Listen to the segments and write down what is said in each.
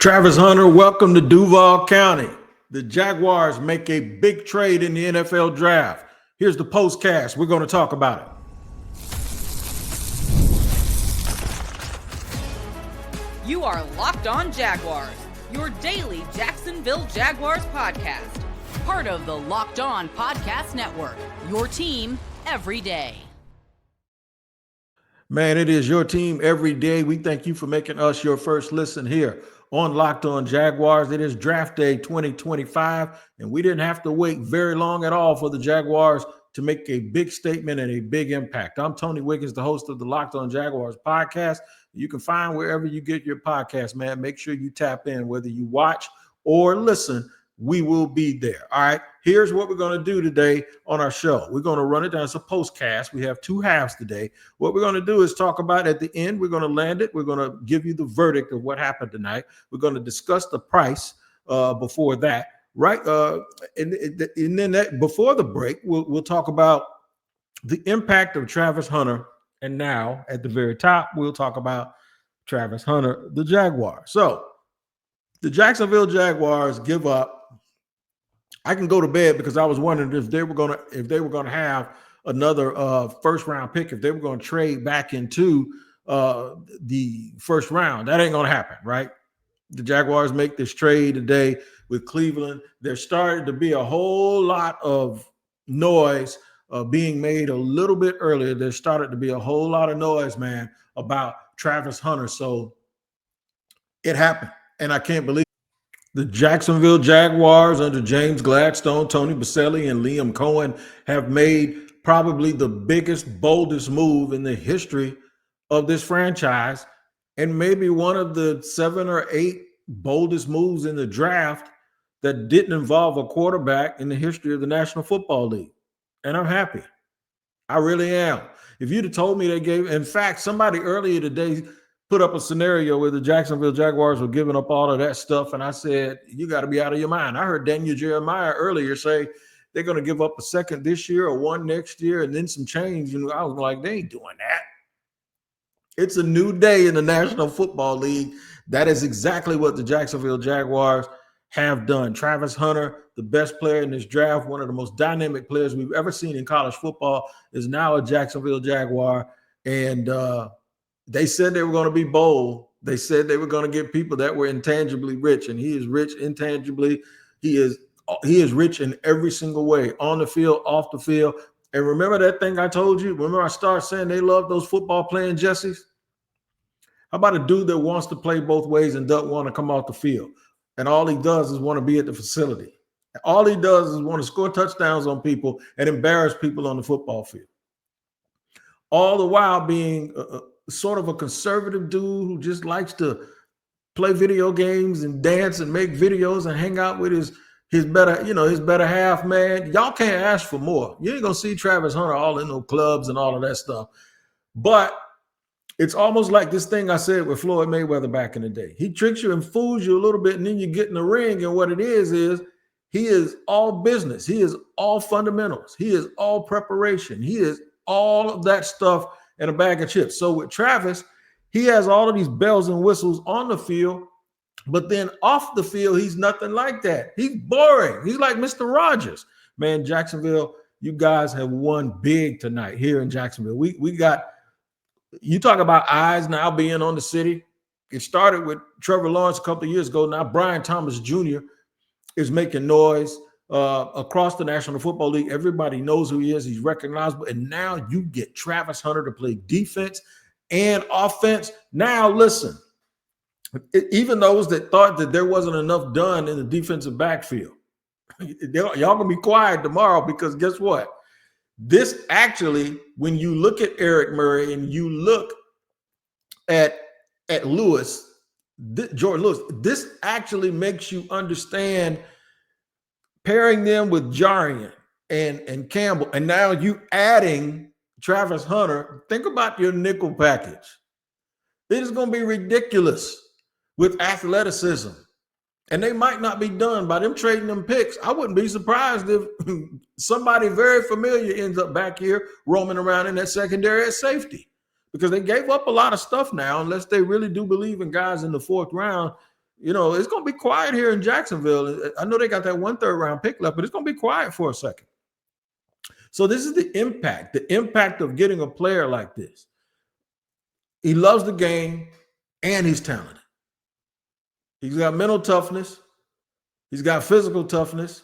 Travis Hunter, welcome to Duval County. The Jaguars make a big trade in the NFL draft. Here's the postcast. We're going to talk about it. You are Locked On Jaguars, your daily Jacksonville Jaguars podcast. Part of the Locked On Podcast Network, your team every day. Man, it is your team every day. We thank you for making us your first listen here on Locked On Jaguars. It is draft day 2025, and we didn't have to wait very long at all for the Jaguars to make a big statement and a big impact. I'm Tony Wiggins, the host of the Locked On Jaguars podcast. You can find wherever you get your podcast, man. Make sure you tap in, whether you watch or listen. We will be there. All right. Here's what we're going to do today on our show. We're going to run it down. It's a postcast. We have two halves today. What we're going to do is talk about at the end. We're going to land it. We're going to give you the verdict of what happened tonight. We're going to discuss the price before that. Right. And then before the break, we'll talk about the impact of Travis Hunter. And now at the very top, we'll talk about Travis Hunter, the Jaguar. So the Jacksonville Jaguars give up. I can go to bed because I was wondering if they were going to have another first round pick, if they were going to trade back into the first round. That ain't going to happen, right? The Jaguars make this trade today with Cleveland. There started to be a whole lot of noise being made a little bit earlier. There started to be a whole lot of noise, man, about Travis Hunter. So it happened, and I can't believe it. The Jacksonville Jaguars under James Gladstone, Tony Bacelli, and Liam Cohen have made probably the biggest, boldest move in the history of this franchise, and maybe one of the 7 or 8 boldest moves in the draft that didn't involve a quarterback in the history of the National Football League. And I'm happy. I really am. If you'd have told me they gave, in fact, somebody earlier today put up a scenario where the Jacksonville Jaguars were giving up all of that stuff, and I said, you got to be out of your mind. I heard Daniel Jeremiah earlier say they're going to give up a second this year or one next year and then some change. And I was like, they ain't doing that. It's a new day in the National Football League. That is exactly what the Jacksonville Jaguars have done. Travis Hunter, the best player in this draft, one of the most dynamic players we've ever seen in college football, is now a Jacksonville Jaguar. And they said they were going to be bold. They said they were going to get people that were intangibly rich, and he is rich intangibly. He is rich in every single way, on the field, off the field. And remember that thing I told you? Remember I started saying they love those football playing Jessies? How about a dude that wants to play both ways and doesn't want to come off the field? And all he does is want to be at the facility. All he does is want to score touchdowns on people and embarrass people on the football field. All the while being sort of a conservative dude who just likes to play video games and dance and make videos and hang out with his better half, man. Y'all can't ask for more. You ain't gonna see Travis Hunter all in those clubs and all of that stuff. But it's almost like this thing I said with Floyd Mayweather back in the day. He tricks you and fools you a little bit, and then you get in the ring, and what it is he is all business. He is all fundamentals. He is all preparation. He is all of that stuff and a bag of chips. So with Travis, he has all of these bells and whistles on the field, but then off the field, he's nothing like that. He's boring. He's like Mr. Rogers. Man, Jacksonville, you guys have won big tonight here in Jacksonville. We got, you talk about eyes now being on the city. It started with Trevor Lawrence a couple of years ago. Now Brian Thomas Jr. is making noise across the National Football League. Everybody knows who he is. He's recognizable. And now you get Travis Hunter to play defense and offense. Now, listen, even those that thought that there wasn't enough done in the defensive backfield, y'all going to be quiet tomorrow, because guess what? This actually, when you look at Eric Murray and you look at Lewis, Jordan Lewis, this actually makes you understand pairing them with Jarian and Campbell, and now you adding Travis Hunter. Think about your nickel package. It is going to be ridiculous with athleticism. And they might not be done by them trading them picks. I wouldn't be surprised if somebody very familiar ends up back here roaming around in that secondary at safety, because they gave up a lot of stuff now. Unless they really do believe in guys in the 4th round, it's going to be quiet here in Jacksonville. I know they got that 1/3 round pick left, but it's going to be quiet for a second. So this is the impact of getting a player like this. He loves the game and he's talented. He's got mental toughness. He's got physical toughness.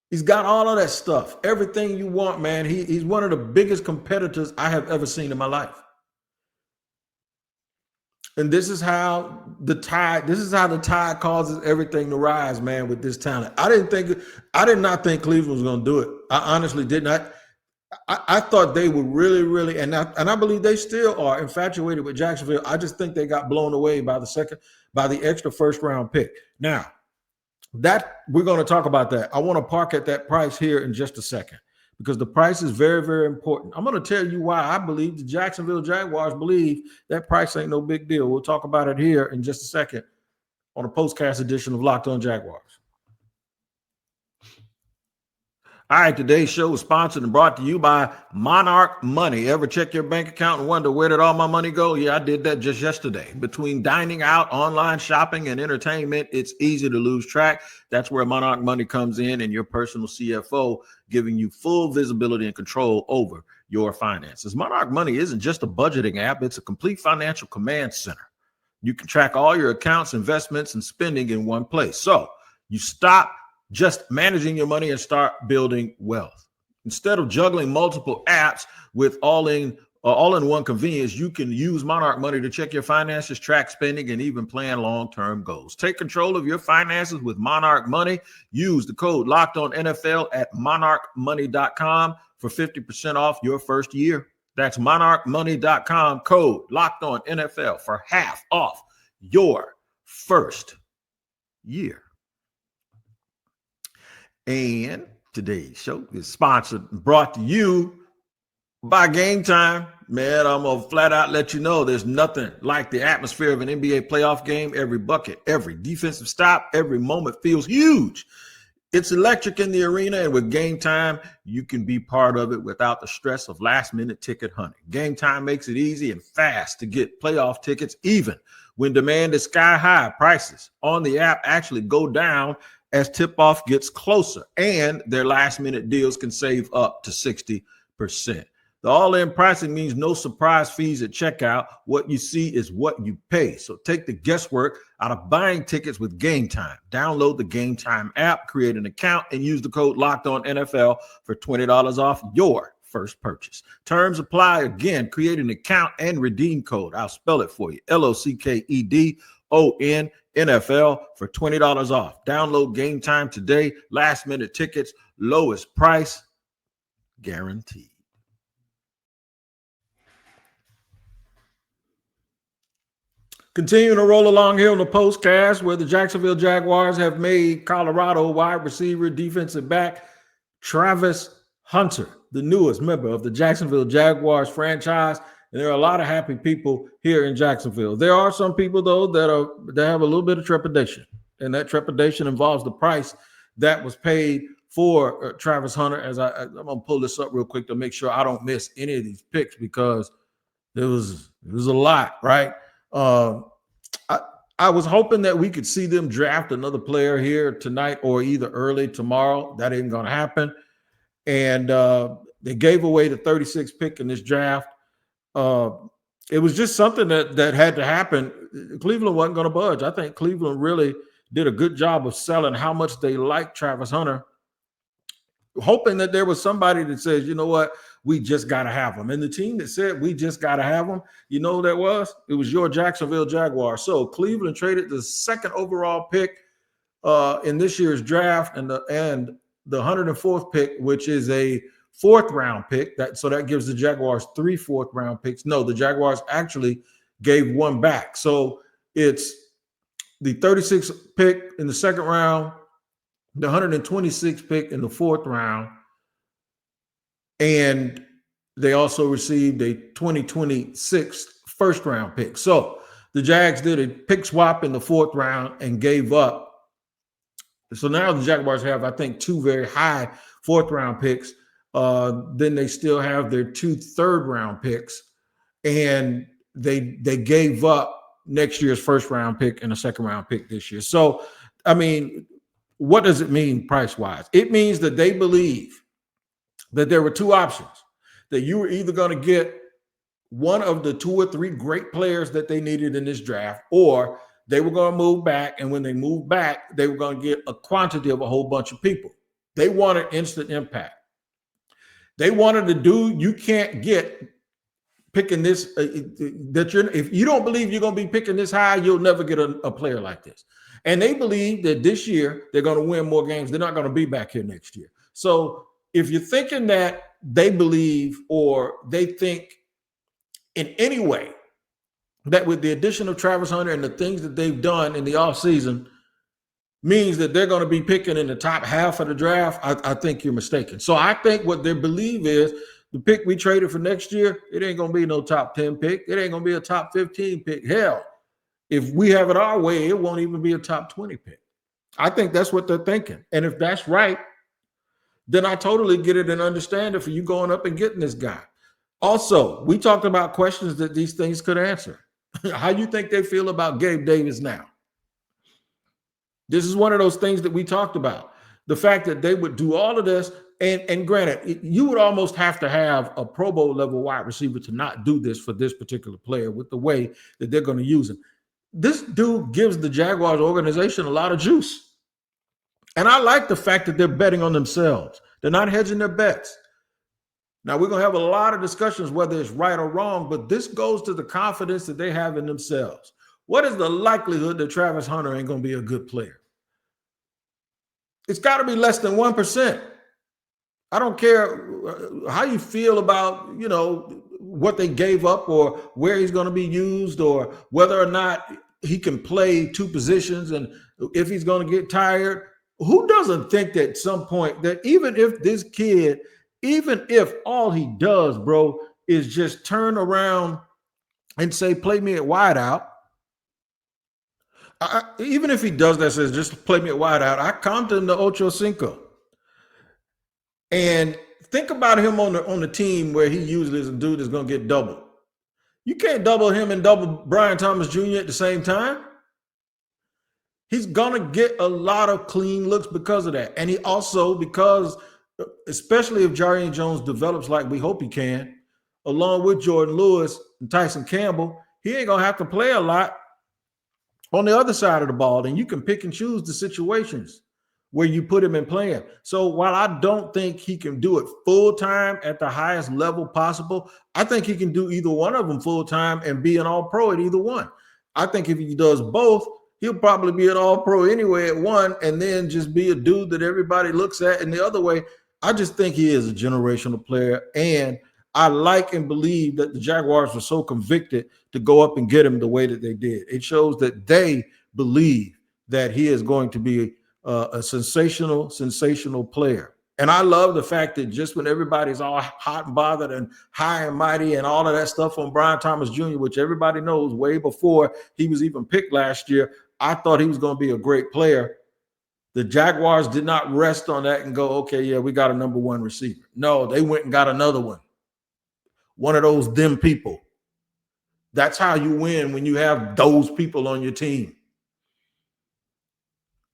He's got all of that stuff. Everything you want, man. He's one of the biggest competitors I have ever seen in my life. And this is how the tide causes everything to rise, man, with this talent. I did not think Cleveland was going to do it. I honestly did not. I thought they were really, really, and I believe they still are infatuated with Jacksonville. I just think they got blown away by the extra first round pick. Now, that we're going to talk about that. I want to park at that price here in just a second because the price is very, very important. I'm going to tell you why I believe the Jacksonville Jaguars believe that price ain't no big deal. We'll talk about it here in just a second on a postcast edition of Locked On Jaguars. All right, today's show is sponsored and brought to you by Monarch Money. Ever check your bank account and wonder where did all my money go? Yeah, I did that just yesterday. Between dining out, online shopping, and entertainment, it's easy to lose track. That's where Monarch Money comes in and your personal CFO, giving you full visibility and control over your finances. Monarch Money isn't just a budgeting app. It's a complete financial command center. You can track all your accounts, investments, and spending in one place. So you stop just managing your money and start building wealth. Instead of juggling multiple apps with all-in-one convenience, you can use Monarch Money to check your finances, track spending, and even plan long-term goals. Take control of your finances with Monarch Money. Use the code LOCKEDONNFL at monarchmoney.com for 50% off your first year. That's monarchmoney.com, code LOCKEDONNFL for half off your first year. And today's show is brought to you by Game Time. Man, I'm going to flat out let you know there's nothing like the atmosphere of an NBA playoff game. Every bucket, every defensive stop, every moment feels huge. It's electric in the arena, and with Game Time, you can be part of it without the stress of last-minute ticket hunting. Game Time makes it easy and fast to get playoff tickets, even when demand is sky high. Prices on the app actually go down as tip-off gets closer, and their last-minute deals can save up to 60%. The all-in pricing means no surprise fees at checkout. What you see is what you pay. So take the guesswork out of buying tickets with Game Time. Download the Game Time app, create an account, and use the code LOCKEDONNFL for $20 off your first purchase. Terms apply. Again, create an account and redeem code. I'll spell it for you. LOCKEDONNFL for $20 off. Download Game Time today. Last minute tickets, lowest price guaranteed. Continuing to roll along here on the postcast where the Jacksonville Jaguars have made Colorado wide receiver defensive back Travis Hunter the newest member of the Jacksonville Jaguars franchise. And there are a lot of happy people here in Jacksonville. There are some people, though, that have a little bit of trepidation. And that trepidation involves the price that was paid for Travis Hunter. As I'm going to pull this up real quick to make sure I don't miss any of these picks because it was a lot, right? I was hoping that we could see them draft another player here tonight or either early tomorrow. That ain't going to happen. And they gave away the 36th pick in this draft. It was just something that had to happen. Cleveland wasn't going to budge. I think Cleveland really did a good job of selling how much they like Travis Hunter, hoping that there was somebody that says, you know what, we just got to have him. And the team that said we just got to have him, you know who that was? It was your Jacksonville Jaguars. So Cleveland traded the second overall pick in this year's draft and the 104th pick, which is a fourth round pick. So that gives the Jaguars 3 fourth round picks. No, the Jaguars actually gave one back. So it's the 36th pick in the second round, the 126th pick in the fourth round, and they also received a 2026 first round pick. So the Jags did a pick swap in the fourth round and gave up. So now the Jaguars have, I think, 2 very high fourth round picks. Then they still have their 2 third round picks, and they gave up next year's first round pick and a second round pick this year. So, I mean, what does it mean price wise? It means that they believe that there were two options, that you were either going to get one of the 2 or 3 great players that they needed in this draft, or they were going to move back. And when they moved back, they were going to get a quantity of a whole bunch of people. They wanted instant impact. They wanted to do, you can't get picking this, if you don't believe you're going to be picking this high, you'll never get a player like this. And they believe that this year they're going to win more games. They're not going to be back here next year. So if you're thinking that they believe or they think in any way that with the addition of Travis Hunter and the things that they've done in the offseason means that they're going to be picking in the top half of the draft, I think you're mistaken. So I think what they believe is the pick we traded for next year, it ain't going to be no top 10 pick. It ain't going to be a top 15 pick. Hell, if we have it our way, it won't even be a top 20 pick. I think that's what they're thinking. And if that's right, then I totally get it and understand it for you going up and getting this guy. Also, we talked about questions that these things could answer. How you think they feel about Gabe Davis now? This is one of those things that we talked about. The fact that they would do all of this, and granted, you would almost have to have a Pro Bowl level wide receiver to not do this for this particular player with the way that they're going to use him. This dude gives the Jaguars organization a lot of juice. And I like the fact that they're betting on themselves. They're not hedging their bets. Now, we're going to have a lot of discussions whether it's right or wrong, but this goes to the confidence that they have in themselves. What is the likelihood that Travis Hunter ain't going to be a good player? It's got to be less than 1%. I don't care how you feel about, what they gave up or where he's going to be used or whether or not he can play 2 positions and if he's going to get tired. Who doesn't think that at some point that even if this kid, even if all he does, bro, is just turn around and say, play me at wideout, even if he does that, says just play me at wideout, I count him to Ocho Cinco. And think about him on the team where he usually is a dude that's going to get doubled. You can't double him and double Brian Thomas Jr. at the same time. He's going to get a lot of clean looks because of that. And he also, because, especially if Jarian Jones develops like we hope he can, along with Jordan Lewis and Tyson Campbell, he ain't going to have to play a lot on the other side of the ball. And you can pick and choose the situations where you put him in playing. So while I don't think he can do it full-time at the highest level possible, I think he can do either one of them full-time and be an all-pro at either one. I think if he does both, he'll probably be an all-pro anyway at one and then just be a dude that everybody looks at in the other way. I just think he is a generational player, and I like and believe that the Jaguars were so convicted to go up and get him the way that they did. It shows that they believe that he is going to be a sensational player. And I love the fact that just when everybody's all hot and bothered and high and mighty and all of that stuff on Brian Thomas Jr., which everybody knows way before he was even picked last year, I thought he was going to be a great player. The Jaguars did not rest on that and go, okay, yeah, we got a number 1 receiver. No, they went and got another one. One of those them people. That's how you win when you have those people on your team.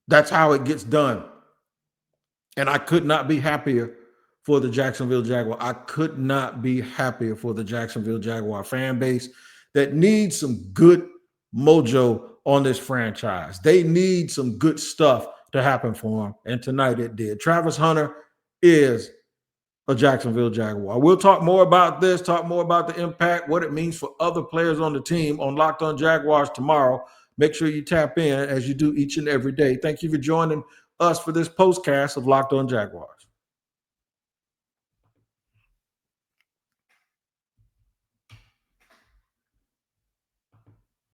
That's how it gets done. And I could not be happier for the Jacksonville Jaguar. I could not be happier for the Jacksonville Jaguar fan base that needs some good mojo on this franchise. They need some good stuff to happen for them. And tonight it did. Travis Hunter is a Jacksonville Jaguar. We'll talk more about this, talk more about the impact, what it means for other players on the team on Locked On Jaguars tomorrow. Make sure you tap in as you do each and every day. Thank you for joining us for this postcast of Locked On Jaguars.